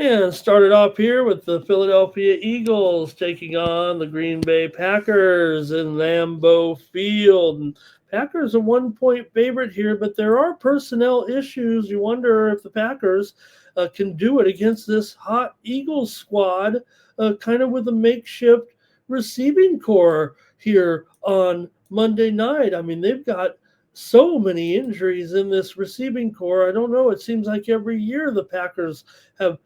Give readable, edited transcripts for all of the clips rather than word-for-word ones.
And started off here with the Philadelphia Eagles taking on the Green Bay Packers in Lambeau Field. And Packers a 1 point favorite here, but there are personnel issues. You wonder if the Packers can do it against this hot Eagles squad, kind of with a makeshift receiving core here on Monday night. I mean, they've got so many injuries in this receiving core. I don't know. It seems like every year the Packers have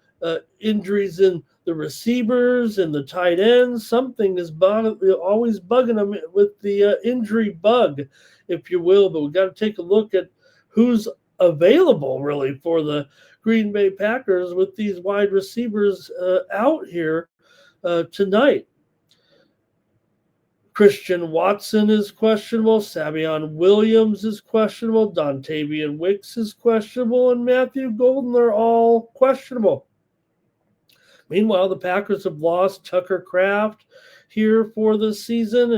injuries in the receivers and the tight ends. Something is always bugging them with the injury bug, if you will. But we got to take a look at who's available really for the Green Bay Packers with these wide receivers out here tonight. Christian Watson is questionable. Savion Williams is questionable. Dontavian Wicks is questionable. And Matthew Golden are all questionable. Meanwhile, the Packers have lost Tucker Kraft here for this season,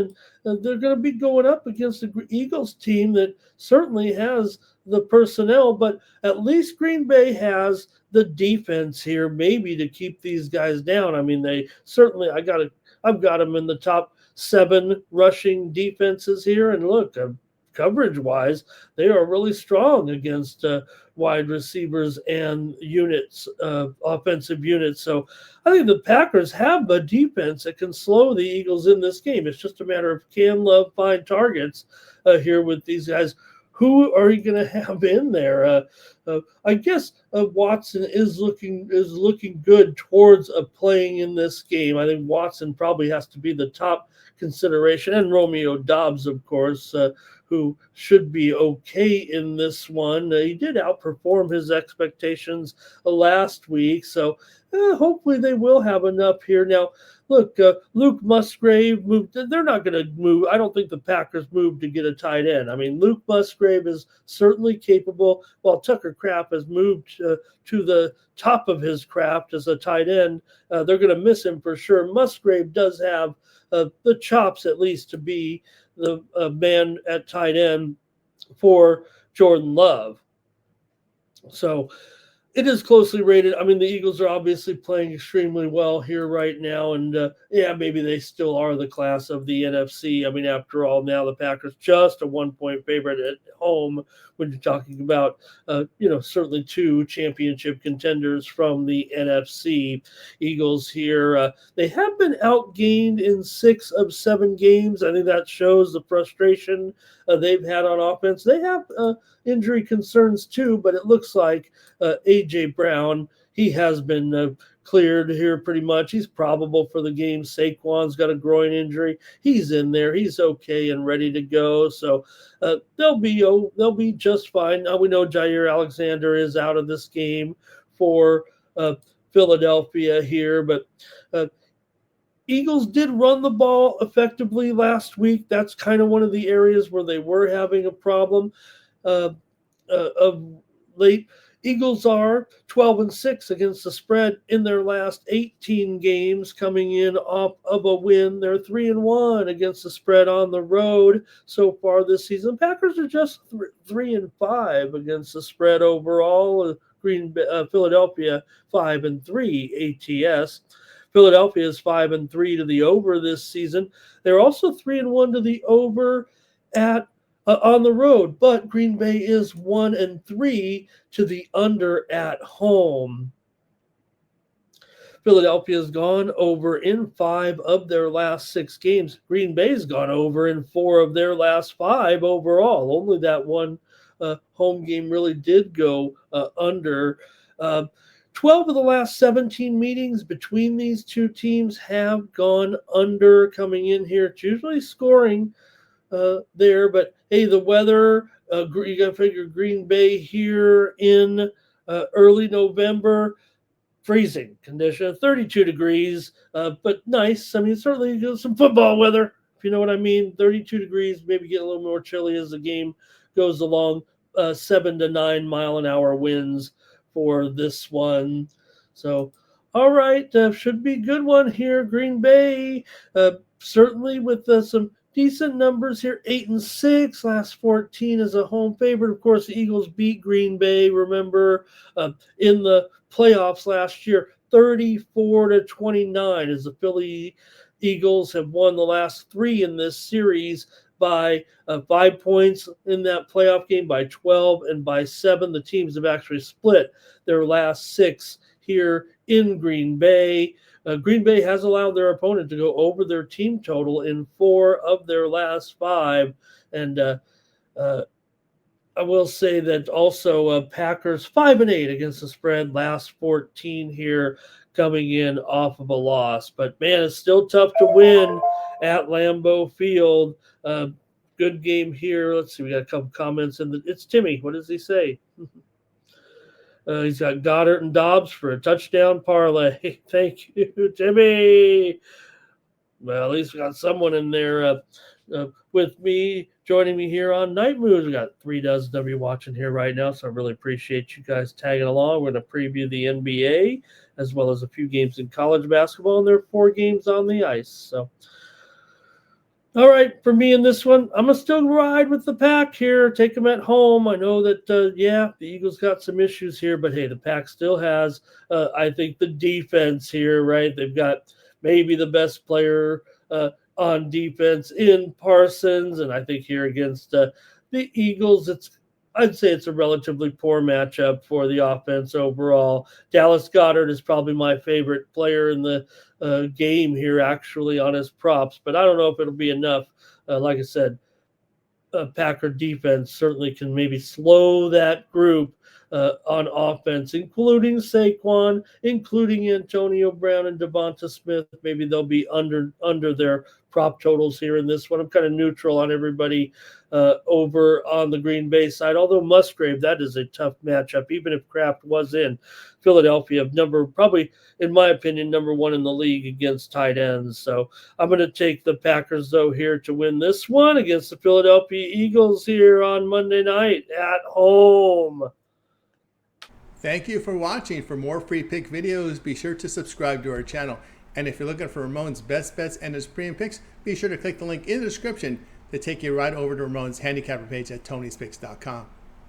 and they're going to be going up against the Eagles team that certainly has the personnel, but at least Green Bay has the defense here, maybe to keep these guys down. I mean, they certainly, I've got them in the top 7 rushing defenses here, and look, coverage-wise, they are really strong against wide receivers and units, offensive units. So I think the Packers have a defense that can slow the Eagles in this game. It's just a matter of can Love find targets here with these guys. Who are you going to have in there? I guess Watson is looking good towards playing in this game. I think Watson probably has to be the top consideration, and Romeo Doubs, of course, who should be okay in this one. He did outperform his expectations last week, so hopefully they will have enough here. Now, look, Luke Musgrave moved. They're not going to move. I don't think the Packers moved to get a tight end. I mean, Luke Musgrave is certainly capable, while Tucker Kraft has moved to the top of his craft as a tight end. They're going to miss him for sure. Musgrave does have the chops, at least, to be the man at tight end for Jordan Love. So it is closely rated. I mean, the Eagles are obviously playing extremely well here right now, and maybe they still are the class of the NFC. I mean, after all, now the Packers just a 1-point favorite at home when you're talking about, certainly 2 championship contenders from the NFC. Eagles here, they have been outgained in 6 of 7 games. I think that shows the frustration they've had on offense. They have injury concerns too, but it looks like A.J. Brown, he has been cleared here pretty much. He's probable for the game. Saquon's got a groin injury. He's in there. He's okay and ready to go. So they'll be just fine. Now we know Jair Alexander is out of this game for Philadelphia here, but Eagles did run the ball effectively last week. That's kind of one of the areas where they were having a problem of late. Eagles are 12-6 against the spread in their last 18 games, coming in off of a win. They're 3-1 against the spread on the road so far this season. Packers are just 3-5 against the spread overall. Philadelphia 5-3 ATS. Philadelphia is 5-3 to the over this season. They're also 3-1 to the over at on the road, but Green Bay is 1-3 to the under at home. Philadelphia has gone over in 5 of their last 6 games. Green Bay's gone over in 4 of their last 5 overall. Only that one home game really did go under. 12 of the last 17 meetings between these two teams have gone under coming in here. It's usually scoring there, but hey, the weather, you got to figure Green Bay here in early November, freezing condition, 32 degrees, but nice. I mean, certainly some football weather, if you know what I mean. 32 degrees, maybe get a little more chilly as the game goes along. 7 to 9 mile an hour winds for this one. So, all right, should be a good one here. Green Bay, certainly with some decent numbers here, 8-6, last 14 as a home favorite. Of course, the Eagles beat Green Bay, remember, in the playoffs last year, 34-29, as the Philly Eagles have won the last 3 in this series by 5 points in that playoff game, by 12, and by 7. The teams have actually split their last 6 here in Green Bay. Green Bay has allowed their opponent to go over their team total in 4 of their last 5. And I will say that also Packers 5-8 against the spread, last 14 here, coming in off of a loss. But man, it's still tough to win at Lambeau Field. Good game here. Let's see, we got a couple comments in it's Timmy. What does he say? He's got Goddard and Dobbs for a touchdown parlay. Thank you, Timmy. Well, at least we got someone in there with me, joining me here on Night Moves. We got 3 dozen of you watching here right now, so I really appreciate you guys tagging along. We're going to preview the NBA as well as a few games in college basketball, and there are 4 games on the ice. So, all right, for me in this one, I'm going to still ride with the Pack here, take them at home. I know that, the Eagles got some issues here, but hey, the Pack still has, I think, the defense here, right? They've got maybe the best player on defense in Parsons, and I think here against the Eagles, I'd say it's a relatively poor matchup for the offense overall. Dallas Goedert is probably my favorite player in the game here, actually, on his props, but I don't know if it'll be enough. Like I said, Packer defense certainly can maybe slow that group on offense, including Saquon, including Antonio Brown and Devonta Smith. Maybe they'll be under their prop totals here in this one. I'm kind of neutral on everybody over on the Green Bay side, although Musgrave, that is a tough matchup, even if Kraft was in Philadelphia, probably, in my opinion, number 1 in the league against tight ends. So I'm going to take the Packers, though, here to win this one against the Philadelphia Eagles here on Monday night at home. Thank you for watching. For more free pick videos, be sure to subscribe to our channel. And if you're looking for Ramon's best bets and his premium picks, be sure to click the link in the description to take you right over to Ramon's handicapper page at Tony'sPicks.com.